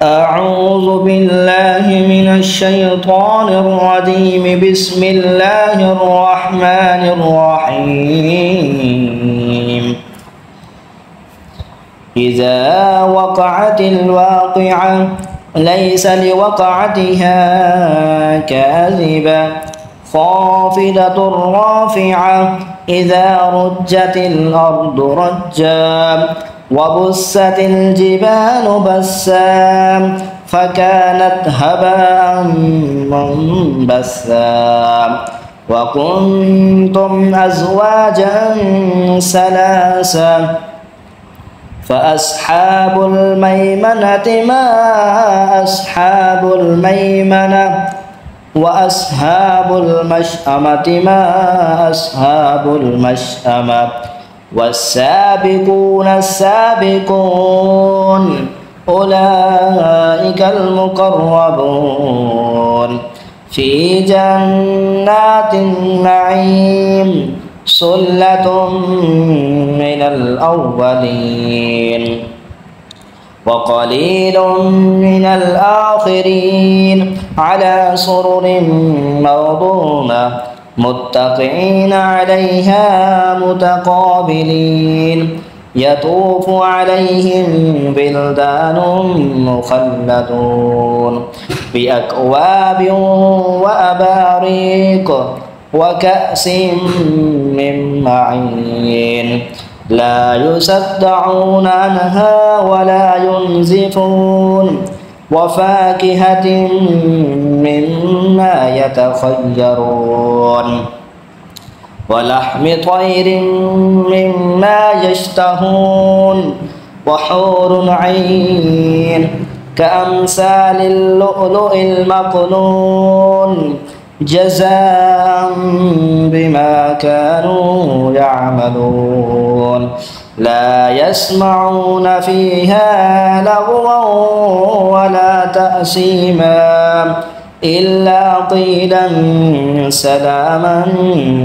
أعوذ بالله من الشيطان الرجيم. بسم الله الرحمن الرحيم. إذا وقعت الواقعة ليس لوقعتها كاذبة خافضة رافعة إذا رجت الأرض رجا وبست الجبال بسا فكانت هباء منبثا وكنتم أزواجا ثلاثا فأصحاب الميمنة ما أصحاب الميمنة وأصحاب المشأمة ما أصحاب المشأمة والسابقون السابقون أولئك المقربون في جنات النعيم ثلة من الأولين وقليل من الآخرين على سرر موضونة متكئين عليها متقابلين يطوف عليهم بلدان مخلدون بأكواب وأباريق وكأس من معين لا يصدعون عنها ولا ينزفون وفاكهة مما يتخيرون ولحم طير مما يشتهون وحور عين كأمثال اللؤلؤ المكنون جزاء بما كانوا يعملون لا يسمعون فيها لغوا ولا تأثيما إلا قيلا سلاما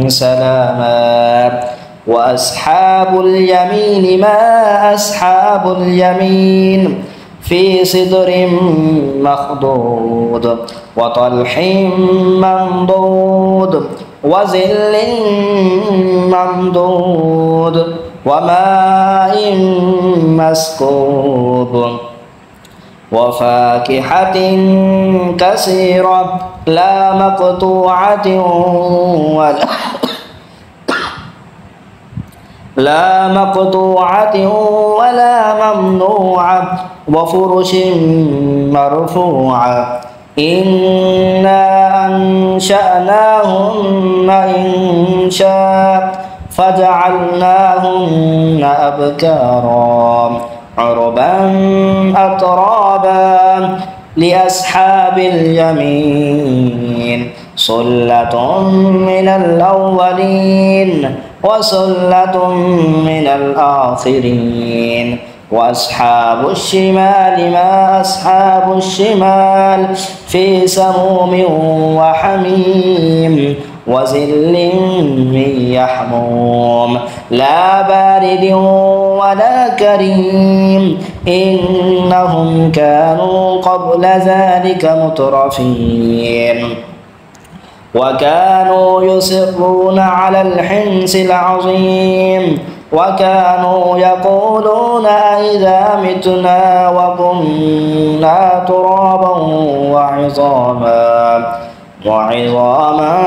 سلاما وأصحاب اليمين ما أصحاب اليمين في سدر مخضود وطلح منضود وظل ممدود وماء مسكوب وفاكهة كثيرة لا مقطوعة ولا ممنوعة وفرش مرفوعة إنا أنشأناهن إنشاء فجعلناهن أبكارا عربا أترابا لأصحاب اليمين ثلة من الأولين وثلة من الآخرين وأصحاب الشمال ما أصحاب الشمال في سموم وحميم وظل من يحموم لا بارد ولا كريم إنهم كانوا قبل ذلك مترفين وكانوا يصرون على الحنث العظيم وكانوا يقولون أئذا متنا وكنا ترابا وعظاما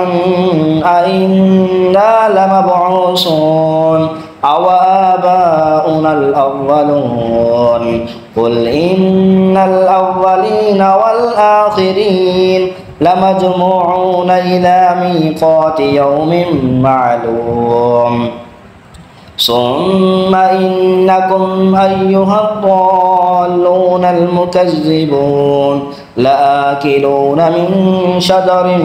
أئنا لمبعوثون أو آباؤنا الأولون قل إن الأولين والآخرين لمجموعون إلى ميقات يوم معلوم ثم إنكم أيها الضالون المكذبون لآكلون من شجر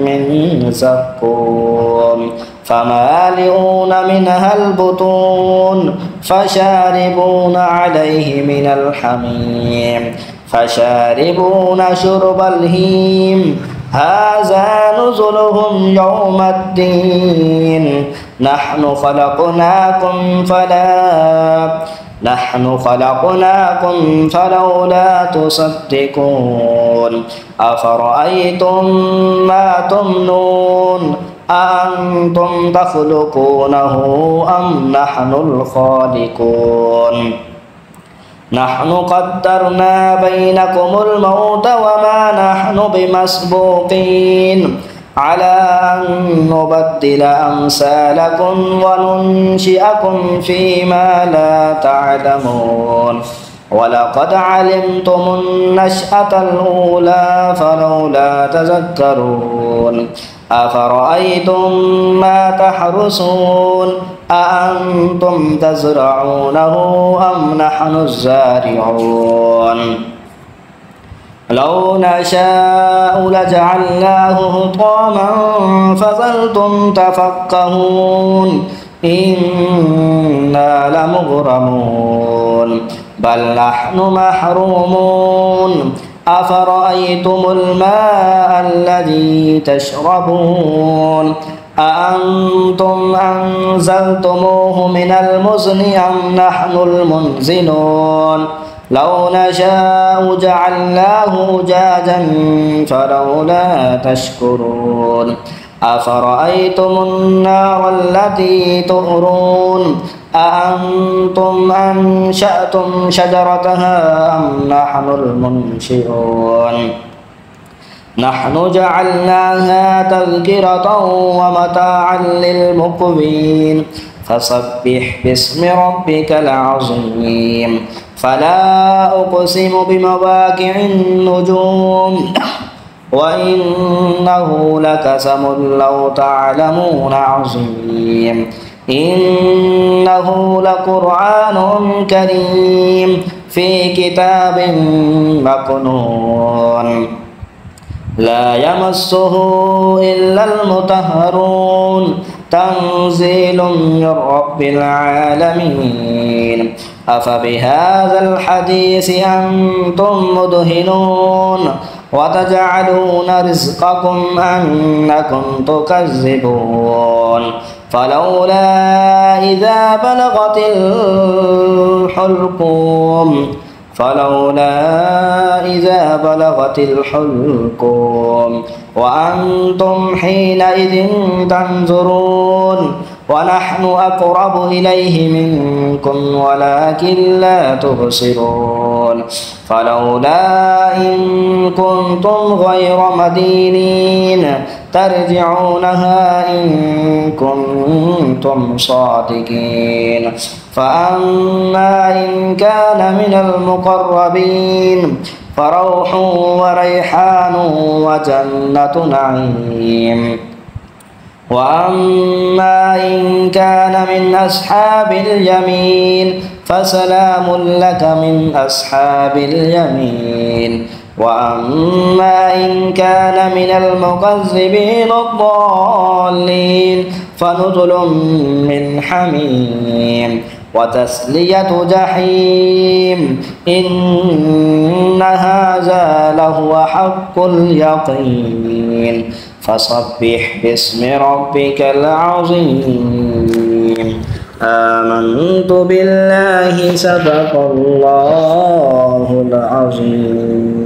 من زقوم فمالئون منها البطون فشاربون عليه من الحميم فشاربون شرب الهيم هذا نزلهم يوم الدين نحن خلقناكم فلا نحن خلقناكم فلولا تصدقون أفرأيتم ما تمنون أأنتم تخلقونه أم نحن الخالقون نحن قدرنا بينكم الموت وما نحن بمسبوقين على أن نبدل أمثالكم وننشئكم فيما لا تعلمون ولقد علمتم النشأة الأولى فلولا تذكرون أفرأيتم ما تحرثون أأنتم تزرعونه أم نحن الزارعون لو نشاء لجعلناه حطاما فظلتم تفكهون إنا لمغرمون بل نحن محرومون أفرأيتم الماء الذي تشربون أأنتم أنزلتموه من المزن أم نحن المنزلون لو نشاء جعلناه أجاجا فلولا تشكرون أفرأيتم النار التي تؤرون أأنتم أنشأتم شجرتها أم نحن المنشئون نحن جعلناها تذكرة ومتاعا للمقوين فسبح باسم ربك العظيم فلا أقسم بمواقع النجوم وإنه لقسم لو تعلمون عظيم إنه لقرآن كريم في كتاب مكنون لا يمسه إلا المطهرون تنزيل من رب العالمين أفبهذا الحديث أنتم مدهنون وتجعلون رزقكم أنكم تكذبون فلولا إذا بلغت الحلقوم وأنتم حينئذ تنظرون ونحن أقرب إليه منكم ولكن لا تبصرون فلولا إن كنتم غير مدينين ترجعونها إن كنتم صادقين فأما إن كان من المقربين فروح وريحان وجنة نعيم وأما إن كان من أصحاب اليمين فسلام لك من أصحاب اليمين وأما إن كان من المكذبين الضالين فنزل من حميم وتسلية جحيم إن هذا لهو حق اليقين فسبح باسم ربك العظيم آمنت بالله صدق الله العظيم.